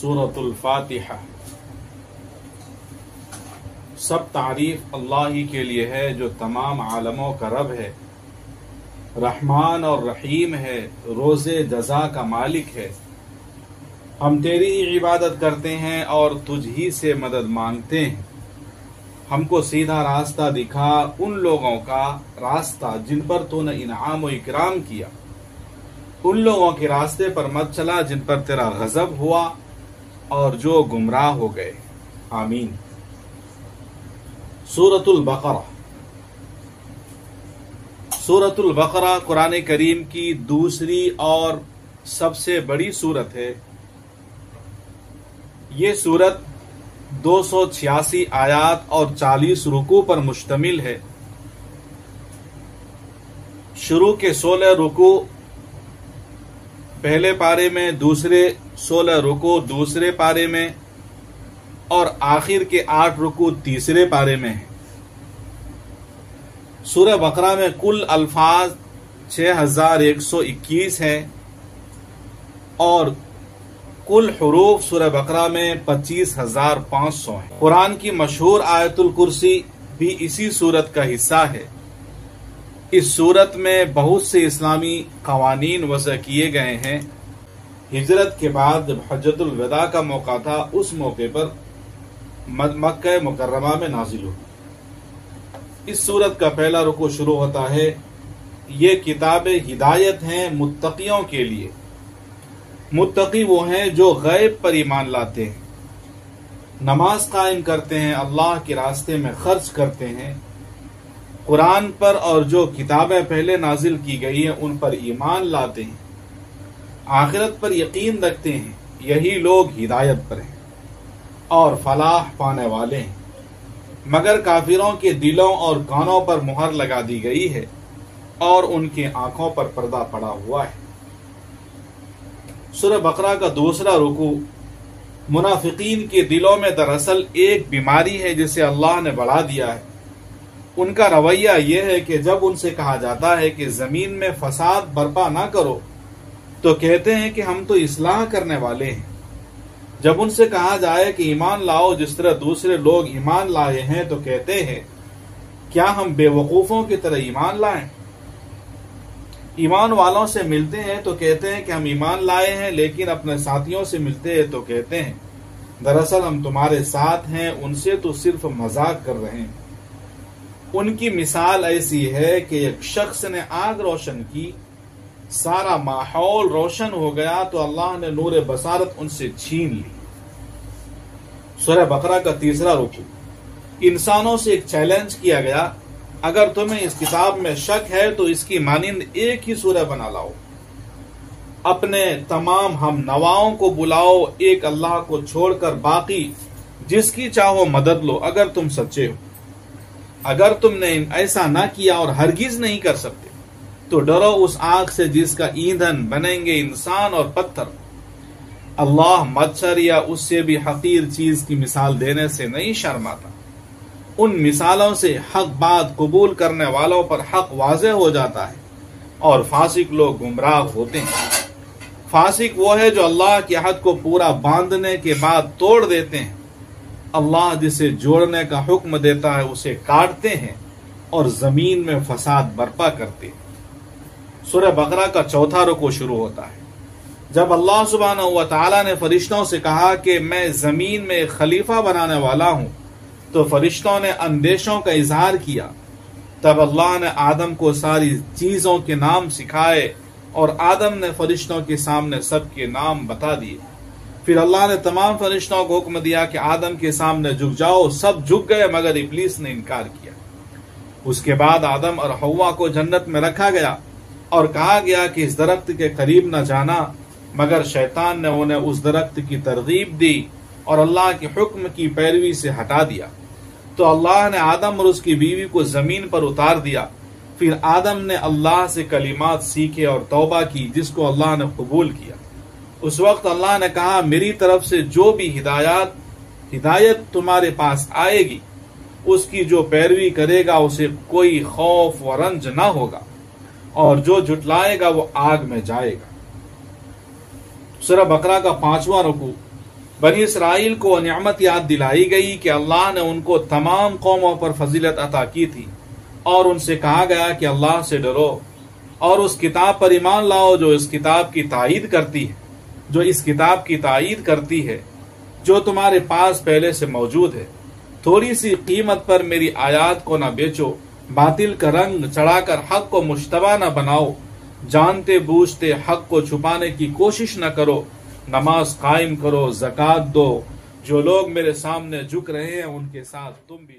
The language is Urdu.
سورۃ الفاتحہ۔ سب تعریف اللہ ہی کے لیے ہے جو تمام عالموں کا رب ہے، رحمان اور رحیم ہے، روز جزا کا مالک ہے۔ ہم تیری ہی عبادت کرتے ہیں اور تجھ ہی سے مدد مانگتے ہیں۔ ہم کو سیدھا راستہ دکھا، ان لوگوں کا راستہ جن پر تو نے انعام و اکرام کیا۔ ان لوگوں کے راستے پر مت چلا جن پر تیرا غضب ہوا اور جو گمراہ ہو گئے۔ آمین۔ سورۃ البقرہ۔ سورۃ البقرہ قرآن کریم کی دوسری اور سب سے بڑی سورت ہے۔ یہ سورت 286 آیات اور 40 رکوع پر مشتمل ہے۔ شروع کے 16 رکوع پہلے پارے میں، دوسرے 16 رکوع دوسرے پارے میں، اور آخر کے 8 رکوع تیسرے پارے میں ہیں۔ سورہ بقرہ میں کل الفاظ 6121 ہیں اور کل حروف سورہ بقرہ میں 25500 ہیں۔ قرآن کی مشہور آیت الکرسی بھی اسی سورت کا حصہ ہے۔ اس سورت میں بہت سے اسلامی قوانین وضع کیے گئے ہیں۔ ہجرت کے بعد جب حجۃ الوداع کا موقع تھا، اس موقع پر مکہ مکرمہ میں نازل ہوئی۔ اس سورت کا پہلا رکوع شروع ہوتا ہے، یہ کتاب ہدایت ہیں متقیوں کے لیے۔ متقی وہ ہیں جو غیب پر ایمان لاتے ہیں، نماز قائم کرتے ہیں، اللہ کے راستے میں خرچ کرتے ہیں، قرآن پر اور جو کتابیں پہلے نازل کی گئی ہیں ان پر ایمان لاتے ہیں، آخرت پر یقین رکھتے ہیں، یہی لوگ ہدایت پر ہیں اور فلاح پانے والے ہیں۔ مگر کافروں کے دلوں اور کانوں پر مہر لگا دی گئی ہے اور ان کی آنکھوں پر پردہ پڑا ہوا ہے۔ سورہ بقرہ کا دوسرا رکوع منافقین کے دلوں میں دراصل ایک بیماری ہے جسے اللہ نے بڑھا دیا ہے۔ ان کا رویہ یہ ہے کہ جب ان سے کہا جاتا ہے کہ زمین میں فساد برپا نہ کرو تو کہتے ہیں کہ ہم تو اصلاح کرنے والے ہیں۔ جب ان سے کہا جائے کہ ایمان لاؤ جس طرح دوسرے لوگ ایمان لائے ہیں تو کہتے ہیں کیا ہم بے وقوفوں کی طرح ایمان لائیں؟ ایمان والوں سے ملتے ہیں تو کہتے ہیں کہ ہم ایمان لائے ہیں، لیکن اپنے ساتھیوں سے ملتے ہیں تو کہتے ہیں دراصل ہم تمہارے ساتھ ہیں، ان سے تو صرف مذاق کر رہے ہیں۔ ان کی مثال ایسی ہے کہ ایک شخص نے آگ روشن کی، سارا ماحول روشن ہو گیا تو اللہ نے نور بصارت ان سے چھین لی۔ سورہ بقرہ کا تیسرا رکوع انسانوں سے ایک چیلنج کیا گیا، اگر تمہیں اس کتاب میں شک ہے تو اس کی مانند ایک ہی سورہ بنا لاؤ، اپنے تمام ہم نواؤں کو بلاؤ، ایک اللہ کو چھوڑ کر باقی جس کی چاہو مدد لو اگر تم سچے ہو۔ اگر تم نے ایسا نہ کیا اور ہرگز نہیں کر سکتے تو ڈرو اس آگ سے جس کا ایندھن بنیں گے انسان اور پتھر۔ اللہ مچھر یا اس سے بھی حقیر چیز کی مثال دینے سے نہیں شرماتا۔ ان مثالوں سے حق بات قبول کرنے والوں پر حق واضح ہو جاتا ہے اور فاسق لوگ گمراہ ہوتے ہیں۔ فاسق وہ ہے جو اللہ کے عہد کو پورا باندھنے کے بعد توڑ دیتے ہیں۔ اللہ جسے جوڑنے کا حکم دیتا ہے اسے کاٹتے ہیں اور زمین میں فساد برپا کرتے ہیں۔ سورہ بقرہ کا چوتھا رکوع شروع ہوتا ہے جب اللہ سبحانہ و تعالی نے فرشتوں سے کہا کہ میں زمین میں ایک خلیفہ بنانے والا ہوں، تو فرشتوں نے اندیشوں کا اظہار کیا۔ تب اللہ نے آدم کو ساری چیزوں کے نام سکھائے اور آدم نے فرشتوں کے سامنے سب کے نام بتا دیے۔ پھر اللہ نے تمام فرشتوں کو حکم دیا کہ آدم کے سامنے جھک جاؤ، سب جھک گئے مگر ابلیس نے انکار کیا۔ اس کے بعد آدم اور حوا کو جنت میں رکھا گیا اور کہا گیا کہ اس درخت کے قریب نہ جانا، مگر شیطان نے انہیں اس درخت کی ترغیب دی اور اللہ کے حکم کی پیروی سے ہٹا دیا۔ تو اللہ نے آدم اور اس کی بیوی کو زمین پر اتار دیا۔ پھر آدم نے اللہ سے کلمات سیکھے اور توبہ کی جس کو اللہ نے قبول کیا۔ اس وقت اللہ نے کہا میری طرف سے جو بھی ہدایت تمہارے پاس آئے گی اس کی جو پیروی کرے گا اسے کوئی خوف و رنج نہ ہوگا، اور جو جھٹلائے گا وہ آگ میں جائے گا۔ سورہ بقرہ کا 5واں رکوع بنی اسرائیل کو نعمت یاد دلائی گئی کہ اللہ نے ان کو تمام قوموں پر فضیلت عطا کی تھی، اور ان سے کہا گیا کہ اللہ سے ڈرو اور اس کتاب پر ایمان لاؤ جو اس کتاب کی تائید کرتی ہے جو تمہارے پاس پہلے سے موجود ہے۔ تھوڑی سی قیمت پر میری آیات کو نہ بیچو، باطل کا رنگ چڑھا کر حق کو مشتبہ نہ بناؤ، جانتے بوجھتے حق کو چھپانے کی کوشش نہ کرو، نماز قائم کرو، زکوٰۃ دو، جو لوگ میرے سامنے جھک رہے ہیں ان کے ساتھ تم بھی